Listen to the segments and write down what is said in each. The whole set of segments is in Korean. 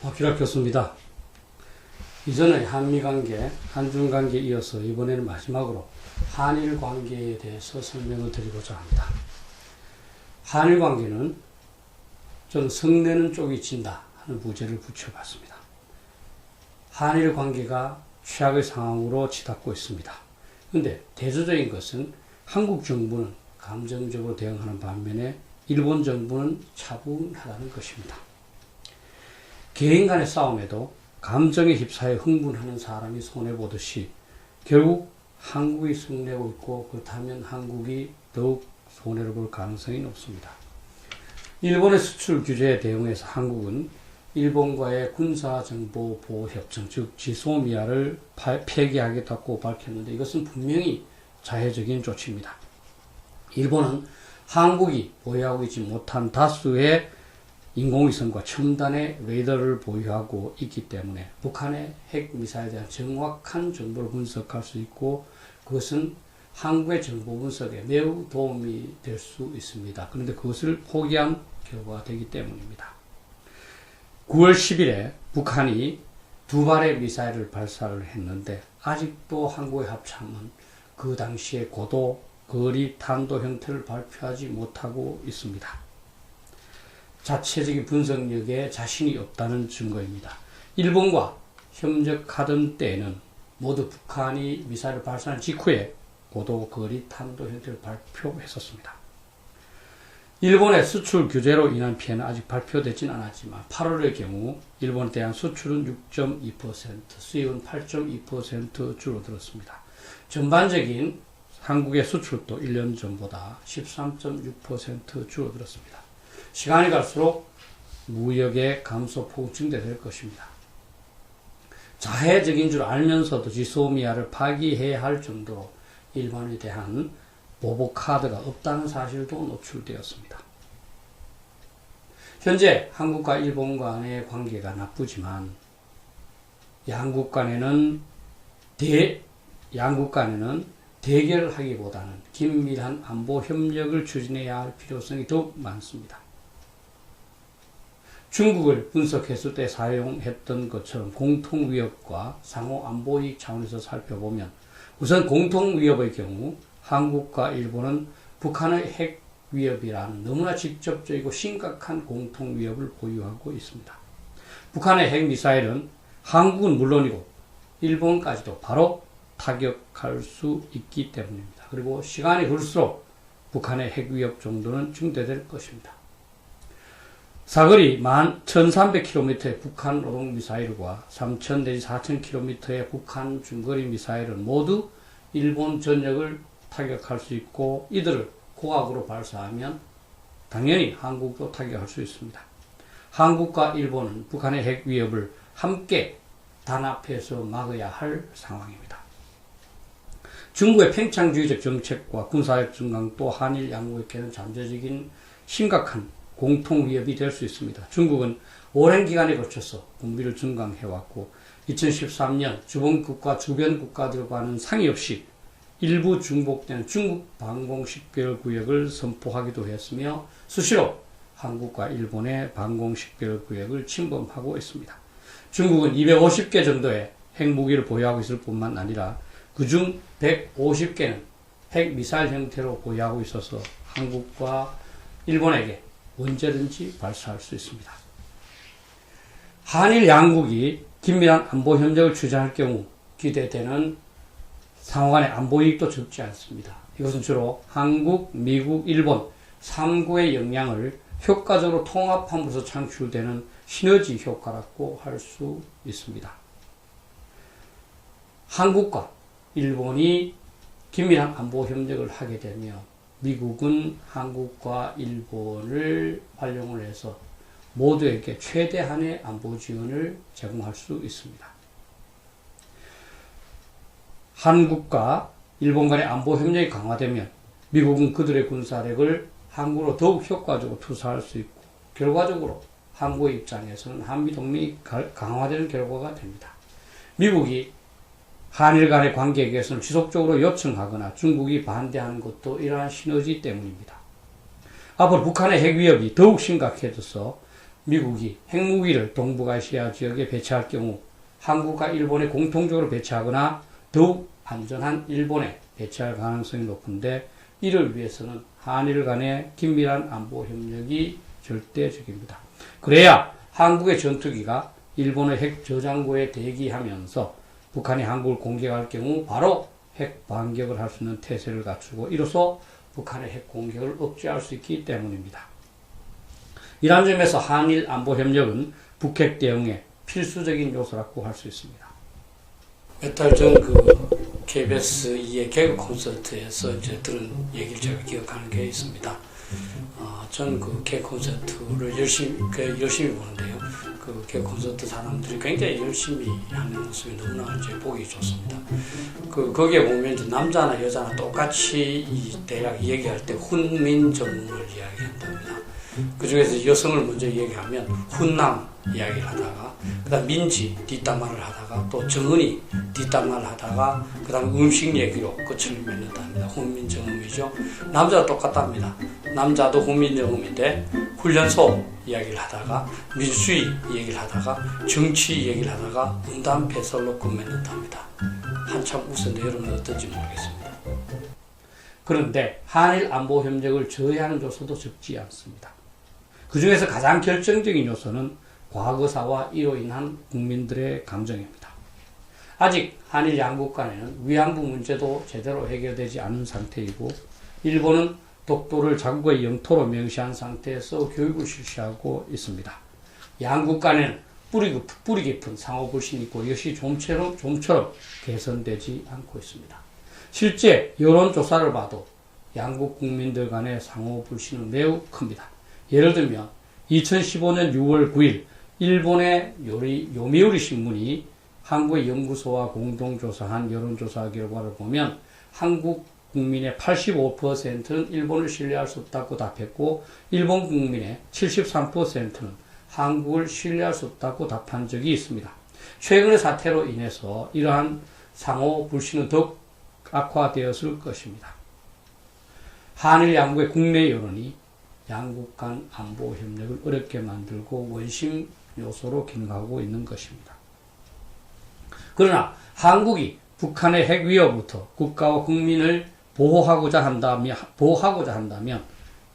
박규락 교수입니다. 이전에 한미관계, 한중관계에 이어서 이번에는 마지막으로 한일관계에 대해서 설명을 드리고자 합니다. 한일관계는 좀 성내는 쪽이 진다 하는 부제를 붙여봤습니다. 한일관계가 최악의 상황으로 치닫고 있습니다. 그런데 대조적인 것은 한국 정부는 감정적으로 대응하는 반면에 일본 정부는 차분하다는 것입니다. 개인 간의 싸움에도 감정에 휩싸여 흥분하는 사람이 손해보듯이 결국 한국이 승리하고 있고 그렇다면 한국이 더욱 손해를 볼 가능성이 높습니다. 일본의 수출 규제에 대응해서 한국은 일본과의 군사정보보호협정 즉 지소미아를 폐기하겠다고 밝혔는데 이것은 분명히 자해적인 조치입니다. 일본은 한국이 보유하고 있지 못한 다수의 인공위성과 첨단의 레이더를 보유하고 있기 때문에 북한의 핵미사일에 대한 정확한 정보를 분석할 수 있고 그것은 한국의 정보 분석에 매우 도움이 될 수 있습니다. 그런데 그것을 포기한 결과가 되기 때문입니다. 9월 10일에 북한이 두 발의 미사일을 발사를 했는데 아직도 한국의 합참은 그 당시에 고도, 거리, 탄도 형태를 발표하지 못하고 있습니다. 자체적인 분석력에 자신이 없다는 증거입니다. 일본과 협력하던 때에는 모두 북한이 미사일을 발사한 직후에 고도, 거리, 탄도 형태를 발표했었습니다. 일본의 수출 규제로 인한 피해는 아직 발표되진 않았지만 8월의 경우 일본에 대한 수출은 6.2%, 수입은 8.2% 줄어들었습니다. 전반적인 한국의 수출도 1년 전보다 13.6% 줄어들었습니다. 시간이 갈수록 무역의 감소폭은 증대될 것입니다. 자해적인 줄 알면서도 지소미아를 파기해야 할 정도로 일본에 대한 보복 카드가 없다는 사실도 노출되었습니다. 현재 한국과 일본 간의 관계가 나쁘지만 양국 간에는 대결하기보다는 긴밀한 안보 협력을 추진해야 할 필요성이 더욱 많습니다. 중국을 분석했을 때 사용했던 것처럼 공통위협과 상호 안보이익 차원에서 살펴보면 우선 공통위협의 경우 한국과 일본은 북한의 핵 위협이라는 너무나 직접적이고 심각한 공통위협을 보유하고 있습니다. 북한의 핵미사일은 한국은 물론이고 일본까지도 바로 타격할 수 있기 때문입니다. 그리고 시간이 흐를수록 북한의 핵위협 정도는 증대될 것입니다. 사거리 1300km의 북한 로동미사일과 3000 내지 4000km의 북한 중거리 미사일은 모두 일본 전역을 타격할 수 있고 이들을 고각으로 발사하면 당연히 한국도 타격할 수 있습니다. 한국과 일본은 북한의 핵 위협을 함께 단합해서 막아야 할 상황입니다. 중국의 팽창주의적 정책과 군사력 증강 또 한일 양국에게는 잠재적인 심각한 공통 위협이 될 수 있습니다. 중국은 오랜 기간에 걸쳐서 군비를 증강해왔고 2013년 주변국과 주변 국가들과는 상의 없이 일부 중복되는 중국 방공식별구역을 선포하기도 했으며 수시로 한국과 일본의 방공식별구역을 침범하고 있습니다. 중국은 250개 정도의 핵무기를 보유하고 있을 뿐만 아니라 그중 150개는 핵미사일 형태로 보유하고 있어서 한국과 일본에게 언제든지 발사할 수 있습니다. 한일 양국이 긴밀한 안보 협력을 추진할 경우 기대되는 상호 간의 안보 이익도 적지 않습니다. 이것은 주로 한국, 미국, 일본 3국의 역량을 효과적으로 통합함으로써 창출되는 시너지 효과라고 할 수 있습니다. 한국과 일본이 긴밀한 안보 협력을 하게 되면 미국은 한국과 일본을 활용을 해서 모두에게 최대한의 안보 지원을 제공할 수 있습니다. 한국과 일본 간의 안보 협력이 강화되면 미국은 그들의 군사력을 한국으로 더욱 효과적으로 투사할 수 있고 결과적으로 한국의 입장에서는 한미동맹이 강화되는 결과가 됩니다. 미국이 한일 간의 관계 개선을 지속적으로 요청하거나 중국이 반대하는 것도 이러한 시너지 때문입니다. 앞으로 북한의 핵 위협이 더욱 심각해져서 미국이 핵무기를 동북아시아 지역에 배치할 경우 한국과 일본에 공통적으로 배치하거나 더욱 안전한 일본에 배치할 가능성이 높은데, 이를 위해서는 한일 간의 긴밀한 안보 협력이 절대적입니다. 그래야 한국의 전투기가 일본의 핵 저장고에 대기하면서 북한이 한국을 공격할 경우 바로 핵 반격을 할 수 있는 태세를 갖추고, 이로써 북한의 핵 공격을 억제할 수 있기 때문입니다. 이런 점에서 한일 안보 협력은 북핵 대응의 필수적인 요소라고 할 수 있습니다. 몇 달 전 KBS 2의 개그 콘서트에서 이제 들은 얘기를 제가 기억하는 게 있습니다. 전 개그 콘서트를 열심히 보는데요. 개그 콘서트 사람들이 굉장히 열심히 하는 모습이 너무나 이제 보기 좋습니다. 거기에 보면 이제 남자나 여자나 똑같이 대략 얘기할 때 훈민정음을 이야기한답니다. 그 중에서 여성을 먼저 얘기하면 훈남 이야기를 하다가, 그 다음 민지 뒷담화를 하다가, 또 정은이 뒷담화를 하다가, 그 다음 음식 얘기로 끝을 맺는답니다. 훈민정음이죠. 남자도 똑같답니다. 남자도 훈민정음인데 훈련소 이야기를 하다가, 민수위 얘기를 하다가, 정치 얘기를 하다가 음담패설로 끝맺는답니다. 한참 웃었는데 여러분은 어떤지 모르겠습니다. 그런데 한일 안보 협력을 저해하는 요소도 적지 않습니다. 그 중에서 가장 결정적인 요소는 과거사와 이로 인한 국민들의 감정입니다. 아직 한일 양국 간에는 위안부 문제도 제대로 해결되지 않은 상태이고, 일본은 독도를 자국의 영토로 명시한 상태에서 교육을 실시하고 있습니다. 양국 간에는 뿌리 깊은 상호불신이 있고, 이것이 좀처럼 개선되지 않고 있습니다. 실제 여론조사를 봐도 양국 국민들 간의 상호불신은 매우 큽니다. 예를 들면 2015년 6월 9일 일본의 요미우리 신문이 한국의 연구소와 공동조사한 여론조사 결과를 보면 한국 국민의 85%는 일본을 신뢰할 수 없다고 답했고, 일본 국민의 73%는 한국을 신뢰할 수 없다고 답한 적이 있습니다. 최근의 사태로 인해서 이러한 상호 불신은 더욱 악화되었을 것입니다. 한일 양국의 국내 여론이 양국 간 안보 협력을 어렵게 만들고 원심 요소로 기능하고 있는 것입니다. 그러나 한국이 북한의 핵 위협부터 국가와 국민을 보호하고자 한다면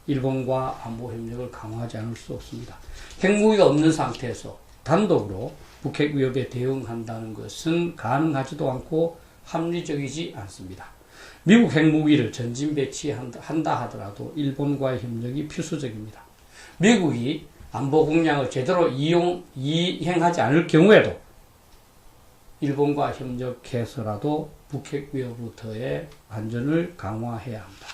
일본과 안보 협력을 강화하지 않을 수 없습니다. 핵무기가 없는 상태에서 단독으로 북핵 위협에 대응한다는 것은 가능하지도 않고 합리적이지 않습니다. 미국 핵무기를 전진 배치한다 하더라도 일본과의 협력이 필수적입니다. 미국이 안보 공약을 제대로 이행하지 않을 경우에도 일본과 협력해서라도 북핵 위협부터의 안전을 강화해야 합니다.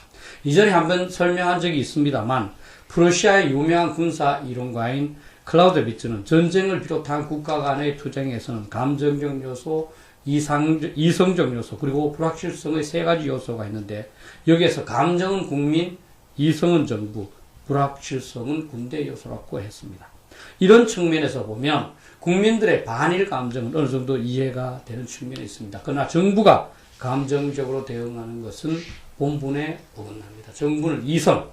이전에 한번 설명한 적이 있습니다만, 프러시아의 유명한 군사 이론가인 클라우데비츠는 전쟁을 비롯한 국가 간의 투쟁에서는 감정적 요소, 이성적 요소, 그리고 불확실성의 세 가지 요소가 있는데, 여기에서 감정은 국민, 이성은 정부, 불확실성은 군대 요소라고 했습니다. 이런 측면에서 보면 국민들의 반일 감정은 어느 정도 이해가 되는 측면이 있습니다. 그러나 정부가 감정적으로 대응하는 것은 본분에 어긋납니다. 정부는 이성,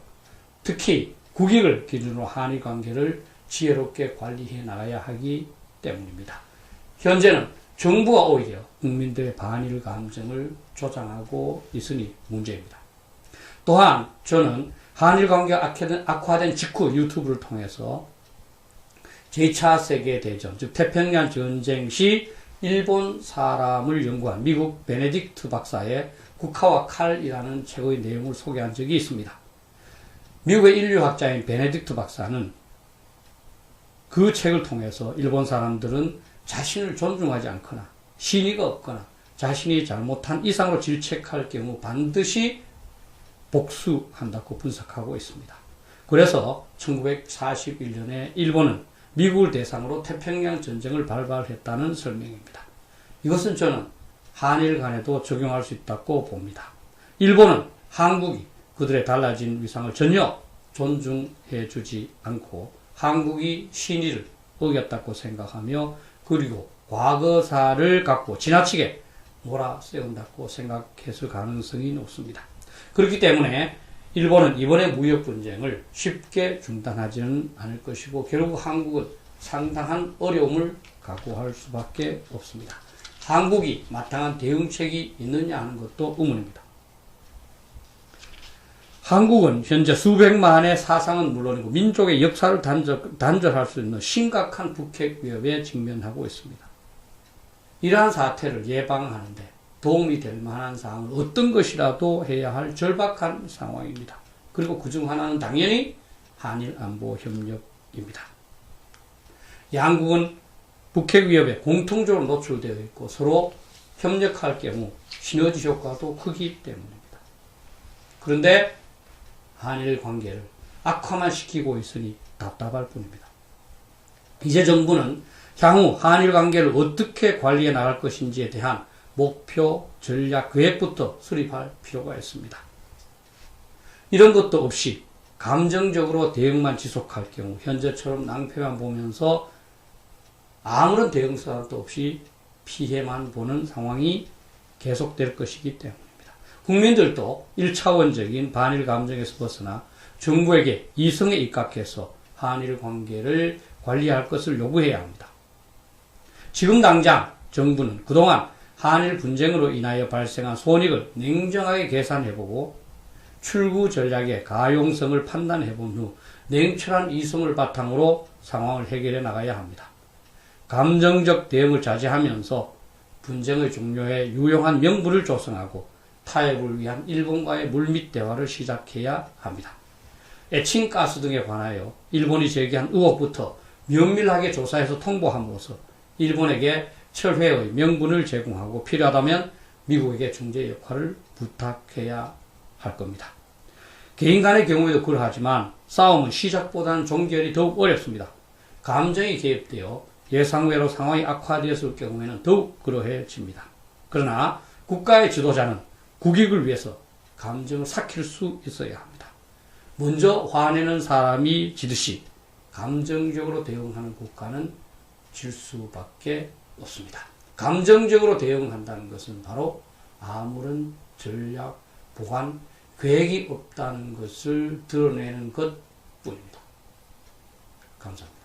특히 국익을 기준으로 한일 관계를 지혜롭게 관리해 나가야 하기 때문입니다. 현재는 정부가 오히려 국민들의 반일 감정을 조장하고 있으니 문제입니다. 또한 저는 한일 관계가 악화된 직후 유튜브를 통해서 제2차 세계대전, 즉 태평양 전쟁 시 일본 사람을 연구한 미국 베네딕트 박사의 국화와 칼이라는 책의 내용을 소개한 적이 있습니다. 미국의 인류학자인 베네딕트 박사는 그 책을 통해서 일본 사람들은 자신을 존중하지 않거나 신의가 없거나 자신이 잘못한 이상으로 질책할 경우 반드시 복수한다고 분석하고 있습니다. 그래서 1941년에 일본은 미국을 대상으로 태평양 전쟁을 발발했다는 설명입니다. 이것은 저는 한일 간에도 적용할 수 있다고 봅니다. 일본은 한국이 그들의 달라진 위상을 전혀 존중해 주지 않고 한국이 신의를 어겼다고 생각하며, 그리고 과거사를 갖고 지나치게 몰아세운다고 생각했을 가능성이 높습니다. 그렇기 때문에 일본은 이번의 무역 분쟁을 쉽게 중단하지는 않을 것이고 결국 한국은 상당한 어려움을 각오할 수밖에 없습니다. 한국이 마땅한 대응책이 있느냐 하는 것도 의문입니다. 한국은 현재 수백만의 사상은 물론이고 민족의 역사를 단절할 수 있는 심각한 북핵 위협에 직면하고 있습니다. 이러한 사태를 예방하는데 도움이 될 만한 사항을 어떤 것이라도 해야 할 절박한 상황입니다. 그리고 그중 하나는 당연히 한일안보협력입니다. 양국은 북핵 위협에 공통적으로 노출되어 있고 서로 협력할 경우 시너지 효과도 크기 때문입니다. 그런데 한일 관계를 악화만 시키고 있으니 답답할 뿐입니다. 이제 정부는 향후 한일 관계를 어떻게 관리해 나갈 것인지에 대한 목표, 전략, 계획부터 수립할 필요가 있습니다. 이런 것도 없이 감정적으로 대응만 지속할 경우 현재처럼 낭패만 보면서 아무런 대응 수단도 없이 피해만 보는 상황이 계속될 것이기 때문입니다. 국민들도 1차원적인 반일 감정에서 벗어나 정부에게 이성에 입각해서 한일 관계를 관리할 것을 요구해야 합니다. 지금 당장 정부는 그동안 한일 분쟁으로 인하여 발생한 손익을 냉정하게 계산해보고 출구 전략의 가용성을 판단해본 후 냉철한 이성을 바탕으로 상황을 해결해 나가야 합니다. 감정적 대응을 자제하면서 분쟁의 종료에 유용한 명분을 조성하고 타협을 위한 일본과의 물밑 대화를 시작해야 합니다. 에칭가스 등에 관하여 일본이 제기한 의혹부터 면밀하게 조사해서 통보함으로써 일본에게 철회의 명분을 제공하고 필요하다면 미국에게 중재 역할을 부탁해야 할 겁니다. 개인 간의 경우에도 그러하지만 싸움은 시작보다는 종결이 더욱 어렵습니다. 감정이 개입되어 예상외로 상황이 악화되었을 경우에는 더욱 그러해집니다. 그러나 국가의 지도자는 국익을 위해서 감정을 삭힐 수 있어야 합니다. 먼저 화내는 사람이 지듯이 감정적으로 대응하는 국가는 질 수밖에 없습니다. 감정적으로 대응한다는 것은 바로 아무런 전략, 보관, 계획이 없다는 것을 드러내는 것뿐입니다. 감사합니다.